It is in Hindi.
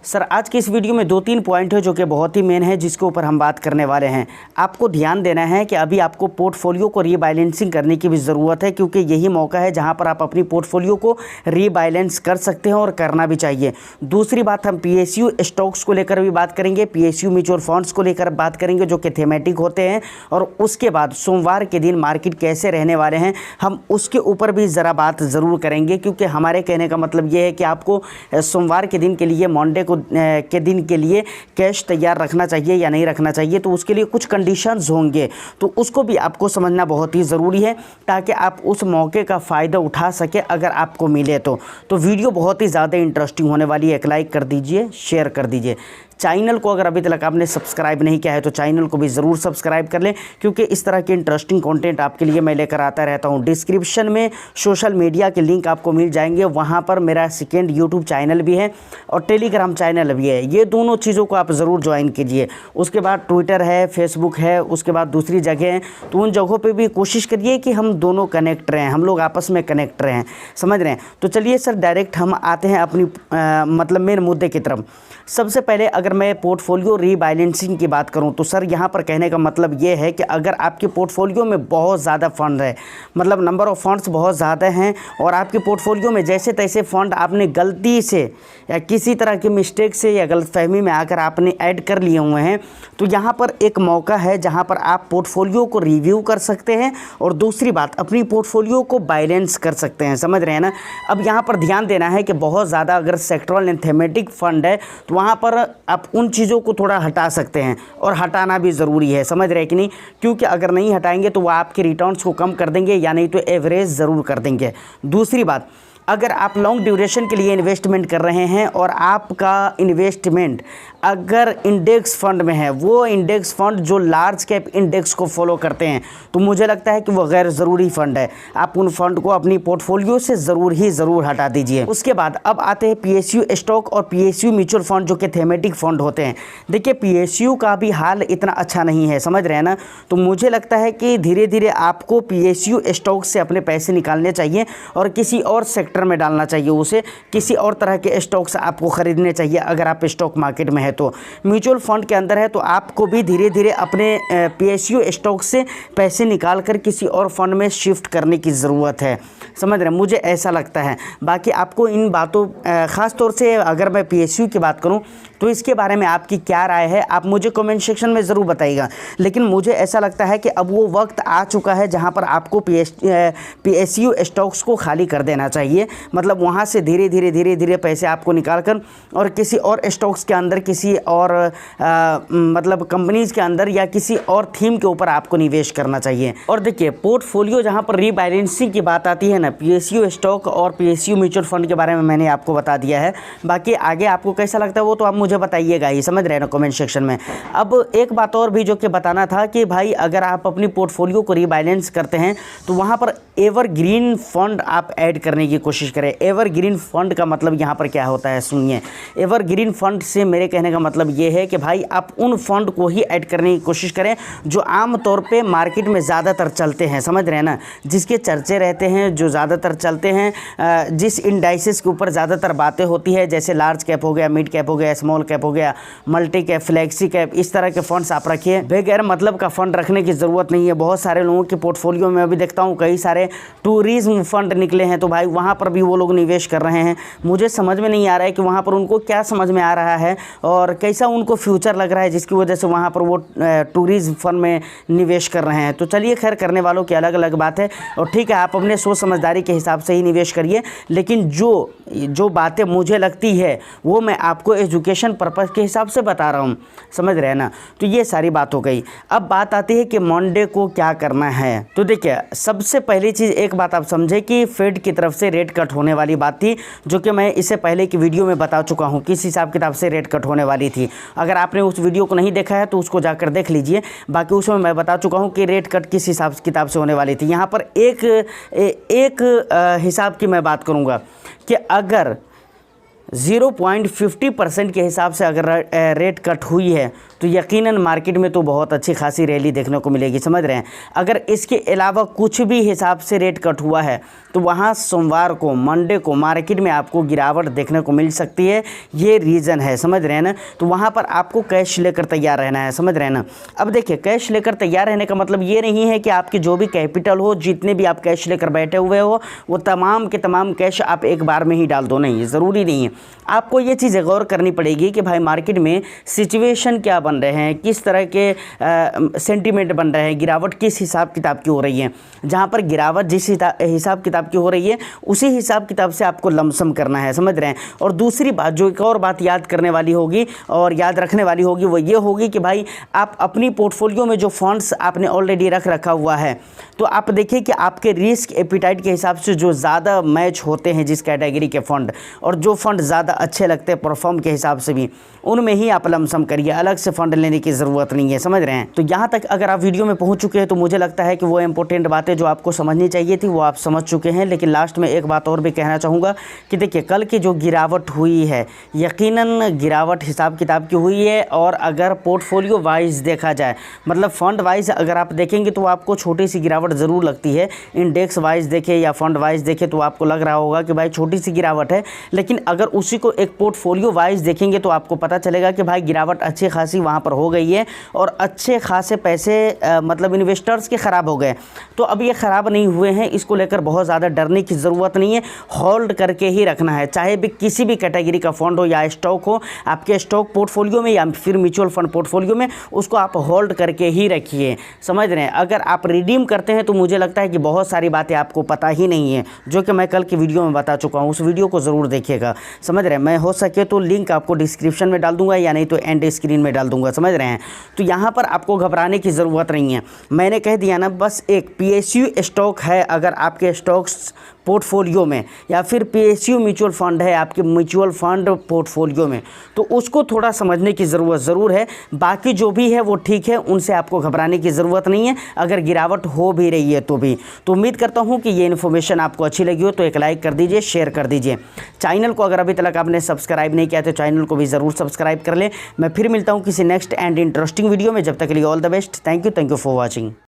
सर आज की इस वीडियो में 2-3 पॉइंट है जो कि बहुत ही मेन है, जिसके ऊपर हम बात करने वाले हैं। आपको ध्यान देना है कि अभी आपको पोर्टफोलियो को रीबैलेंसिंग करने की भी ज़रूरत है, क्योंकि यही मौका है जहां पर आप अपनी पोर्टफोलियो को रीबैलेंस कर सकते हैं और करना भी चाहिए। दूसरी बात, हम पीएसयू स्टॉक्स को लेकर भी बात करेंगे, पीएसयू म्यूचुअल फंड्स को लेकर बात करेंगे जो कि थीमेटिक होते हैं, और उसके बाद सोमवार के दिन मार्केट कैसे रहने वाले हैं हम उसके ऊपर भी ज़रा बात ज़रूर करेंगे, क्योंकि हमारे कहने का मतलब ये है कि आपको सोमवार के दिन के लिए, मंडे के दिन के लिए कैश तैयार रखना चाहिए या नहीं रखना चाहिए। तो उसके लिए कुछ कंडीशंस होंगे, तो उसको भी आपको समझना बहुत ही ज़रूरी है ताकि आप उस मौके का फ़ायदा उठा सके अगर आपको मिले तो वीडियो बहुत ही ज़्यादा इंटरेस्टिंग होने वाली है। एक लाइक कर दीजिए, शेयर कर दीजिए। चैनल को अगर अभी तक आपने सब्सक्राइब नहीं किया है तो चैनल को भी ज़रूर सब्सक्राइब कर लें, क्योंकि इस तरह के इंटरेस्टिंग कंटेंट आपके लिए मैं लेकर आता रहता हूं। डिस्क्रिप्शन में सोशल मीडिया के लिंक आपको मिल जाएंगे, वहां पर मेरा सेकेंड यूट्यूब चैनल भी है और टेलीग्राम चैनल भी है। ये दोनों चीज़ों को आप ज़रूर ज्वाइन कीजिए। उसके बाद ट्विटर है, फेसबुक है, उसके बाद दूसरी जगह हैं, तो उन जगहों पर भी कोशिश करिए कि हम दोनों कनेक्ट रहें, हम लोग आपस में कनेक्ट रहें, समझ रहे हैं। तो चलिए सर डायरेक्ट हम आते हैं अपनी मतलब मेन मुद्दे की तरफ। सबसे पहले अगर मैं पोर्टफोलियो रीबैलेंसिंग की बात करूं तो सर यहाँ पर कहने का मतलब ये है कि अगर आपके पोर्टफोलियो में बहुत ज़्यादा फंड है, मतलब नंबर ऑफ़ फंड्स बहुत ज़्यादा हैं, और आपके पोर्टफोलियो में जैसे तैसे फंड आपने गलती से या किसी तरह की मिस्टेक से या गलतफहमी में आकर आपने ऐड कर लिए हुए हैं, तो यहाँ पर एक मौका है जहाँ पर आप पोर्टफोलियो को रिव्यू कर सकते हैं और दूसरी बात अपनी पोर्टफोलियो को बैलेंस कर सकते हैं, समझ रहे हैं ना। अब यहाँ पर ध्यान देना है कि बहुत ज़्यादा अगर सेक्टरल एंड थीमेटिक फंड है तो वहाँ पर आप उन चीज़ों को थोड़ा हटा सकते हैं, और हटाना भी ज़रूरी है, समझ रहे हैं कि नहीं, क्योंकि अगर नहीं हटाएंगे तो वो आपके रिटर्न्स को कम कर देंगे या नहीं तो एवरेज ज़रूर कर देंगे। दूसरी बात, अगर आप लॉन्ग ड्यूरेशन के लिए इन्वेस्टमेंट कर रहे हैं और आपका इन्वेस्टमेंट अगर इंडेक्स फंड में है, वो इंडेक्स फंड जो लार्ज कैप इंडेक्स को फॉलो करते हैं, तो मुझे लगता है कि वो गैर ज़रूरी फ़ंड है। आप उन फंड को अपनी पोर्टफोलियो से ज़रूर हटा दीजिए। उसके बाद अब आते हैं पीएसयू स्टॉक और पीएसयू म्यूचुअल फंड जो कि थीमेटिक फंड होते हैं। देखिए पीएसयू का भी हाल इतना अच्छा नहीं है, समझ रहे हैं ना। तो मुझे लगता है कि धीरे धीरे आपको पीएसयू स्टॉक से अपने पैसे निकालने चाहिए और किसी और सेक्टर में डालना चाहिए, उसे किसी और तरह के स्टॉक्स आपको खरीदने चाहिए। अगर आप स्टॉक मार्केट में है तो म्यूचुअल फंड के अंदर है तो आपको भी धीरे धीरे अपने पीएसयू स्टॉक से पैसे निकाल कर किसी और फंड में शिफ्ट करने की ज़रूरत है, समझ रहे हैं, मुझे ऐसा लगता है। बाकी आपको इन बातों ख़ास तौर से अगर मैं पीएसयू की बात करूं तो इसके बारे में आपकी क्या राय है आप मुझे कमेंट सेक्शन में ज़रूर बताइएगा। लेकिन मुझे ऐसा लगता है कि अब वो वक्त आ चुका है जहां पर आपको पीएसयू स्टॉक्स को खाली कर देना चाहिए, मतलब वहां से धीरे धीरे पैसे आपको निकाल कर और किसी और स्टॉक्स के अंदर, किसी और मतलब कंपनीज़ के अंदर या किसी और थीम के ऊपर आपको निवेश करना चाहिए। और देखिए पोर्टफोलियो जहाँ पर रीबैलेंसिंग की बात आती है ना, पीएसयू स्टॉक और पीएसयू म्यूचुअल फंड के बारे में मैंने आपको बता दिया है। बाकी आगे आपको कैसा लगता है वो तो आप मुझे बताइएगा ही, समझ रहे हैं ना, कमेंट सेक्शन में। अब एक बात और भी जो कि बताना था कि भाई अगर आप अपनी पोर्टफोलियो को रीबैलेंस करते हैं तो वहाँ पर एवरग्रीन फंड आप ऐड करने की कोशिश करें। एवरग्रीन फंड का मतलब यहाँ पर क्या होता है सुनिए। एवरग्रीन फंड से मेरे कहने का मतलब ये है कि भाई आप उन फंड को ही ऐड करने की कोशिश करें जो आम तौर पे मार्केट में ज़्यादातर चलते हैं, समझ रहे हैं ना, जिसके चर्चे रहते हैं, जो ज़्यादातर चलते हैं, जिस इंडाइसेस के ऊपर ज़्यादातर बातें होती है, जैसे लार्ज कैप हो गया, मिड कैप हो गया, स्मॉल कैप हो गया, मल्टी कैप, फ्लैक्सी कैप, इस तरह के फंड्स आप रखिए। बगैर मतलब का फंड रखने की ज़रूरत नहीं है। बहुत सारे लोगों के पोर्टफोलियो में अभी देखता हूँ कई सारे टूरिज्म फंड निकले हैं, तो भाई वहाँ पर भी वो लोग निवेश कर रहे हैं। मुझे समझ में नहीं आ रहा है कि वहाँ पर उनको क्या समझ में आ रहा है और कैसा उनको फ्यूचर लग रहा है जिसकी वजह से वहाँ पर वो टूरिज्म फंड में निवेश कर रहे हैं। तो चलिए खैर, करने वालों की अलग अलग बात है और ठीक है, आप अपने सोच समझदारी के हिसाब से ही निवेश करिए। लेकिन जो बातें मुझे लगती है वो मैं आपको एजुकेशन पर्पज़ के हिसाब से बता रहा हूँ, समझ रहे हैं ना। तो ये सारी बात हो गई। अब बात आती है कि मंडे को क्या करना है। तो देखिए सबसे पहली चीज़ एक बात आप समझे कि फेड की तरफ से रेट कट होने वाली बात थी, जो कि मैं इससे पहले की वीडियो में बता चुका हूँ किस हिसाब किताब से रेट कट होने वाली थी। अगर आपने उस वीडियो को नहीं देखा है तो उसको जाकर देख लीजिए। बाकी उसमें मैं बता चुका हूँ कि रेट कट किस हिसाब किताब से होने वाली थी। यहाँ पर एक हिसाब की मैं बात करूँगा कि अगर 0.50% के हिसाब से अगर रेट कट हुई है तो यकीनन मार्केट में तो बहुत अच्छी खासी रैली देखने को मिलेगी, समझ रहे हैं। अगर इसके अलावा कुछ भी हिसाब से रेट कट हुआ है तो वहाँ सोमवार को, मंडे को मार्केट में आपको गिरावट देखने को मिल सकती है। ये रीज़न है, समझ रहे हैं ना। तो वहाँ पर आपको कैश लेकर तैयार रहना है, समझ रहे हैं ना। अब देखिए, कैश लेकर तैयार रहने का मतलब ये नहीं है कि आपकी जो भी कैपिटल हो, जितने भी आप कैश लेकर बैठे हुए हो, वो तमाम के तमाम कैश आप एक बार में ही डाल दो, नहीं, ज़रूरी नहीं है। आपको ये चीज़ गौर करनी पड़ेगी कि भाई मार्केट में सिचुएशन क्या बन रहे हैं, किस तरह के सेंटीमेंट बन रहे हैं, गिरावट किस हिसाब किताब की हो रही है। जहाँ पर गिरावट जिस हिसाब किताब की हो रही है उसी हिसाब किताब से आपको लमसम करना है, समझ रहे हैं। और दूसरी बात, जो एक और बात याद करने वाली होगी और याद रखने वाली होगी, वो ये होगी कि भाई आप अपनी पोर्टफोलियो में जो फंड्स आपने ऑलरेडी रखा हुआ है, तो आप देखिए कि आपके रिस्क एपिटाइट के हिसाब से जो ज़्यादा मैच होते हैं जिस कैटेगरी के फ़ंड, और जो फ़ंड ज़्यादा अच्छे लगते हैं परफॉर्म के हिसाब से भी, उनमें ही आप लमसम करिए, अलग से फ़ंड लेने की ज़रूरत नहीं है, समझ रहे हैं। तो यहाँ तक अगर आप वीडियो में पहुँच चुके हैं तो मुझे लगता है कि वो इंपॉर्टेंट बातें जो आपको समझनी चाहिए थी वो आप समझ चुके हैं। लेकिन लास्ट में एक बात और भी कहना चाहूँगा कि देखिए, कल की जो गिरावट हुई है, यकीनन गिरावट हिसाब किताब की हुई है। और अगर पोर्टफोलियो वाइज देखा जाए, मतलब फ़ंड वाइज अगर आप देखेंगे तो आपको छोटी सी गिरावट ज़रूर लगती है। इंडेक्स वाइज देखें या फंड वाइज देखें तो आपको लग रहा होगा कि भाई छोटी सी गिरावट है, लेकिन अगर उसी को एक पोर्टफोलियो वाइज देखेंगे तो आपको पता चलेगा कि भाई गिरावट अच्छी खासी वहाँ पर हो गई है और अच्छे खासे पैसे मतलब इन्वेस्टर्स के ख़राब हो गए। तो अब ये ख़राब नहीं हुए हैं, इसको लेकर बहुत ज़्यादा डरने की ज़रूरत नहीं है। होल्ड करके ही रखना है, चाहे भी किसी भी कैटेगरी का फ़ंड हो या स्टॉक हो, आपके स्टॉक पोर्टफोलियो में या फिर म्यूचुअल फंड पोर्टफोलियो में, उसको आप होल्ड करके ही रखिए, समझ रहे हैं। अगर आप रिडीम करते हैं तो मुझे लगता है कि बहुत सारी बातें आपको पता ही नहीं है, जो कि मैं कल की वीडियो में बता चुका हूँ। उस वीडियो को ज़रूर देखिएगा, समझ रहे हैं। मैं हो सके तो लिंक आपको डिस्क्रिप्शन में डाल दूंगा या नहीं तो एंड स्क्रीन में डाल दूंगा, समझ रहे हैं। तो यहाँ पर आपको घबराने की ज़रूरत नहीं है, मैंने कह दिया ना। बस एक PSU स्टॉक है अगर आपके स्टॉक्स पोर्टफोलियो में, या फिर PSU म्यूचुअल फंड है आपके म्यूचुअल फंड पोर्टफोलियो में, तो उसको थोड़ा समझने की ज़रूरत ज़रूर है। बाकी जो भी है वो ठीक है, उनसे आपको घबराने की ज़रूरत नहीं है, अगर गिरावट हो भी रही है तो भी। तो उम्मीद करता हूँ कि ये इन्फॉर्मेशन आपको अच्छी लगी हो, तो एक लाइक कर दीजिए, शेयर कर दीजिए। चैनल को अगर अभी तक आपने सब्सक्राइब नहीं किया तो चैनल को भी ज़रूर सब्सक्राइब कर लें। मैं फिर मिलता हूँ किसी नेक्स्ट एंड इंटरेस्टिंग वीडियो में, जब तक के लिए all the best. Thank you for watching.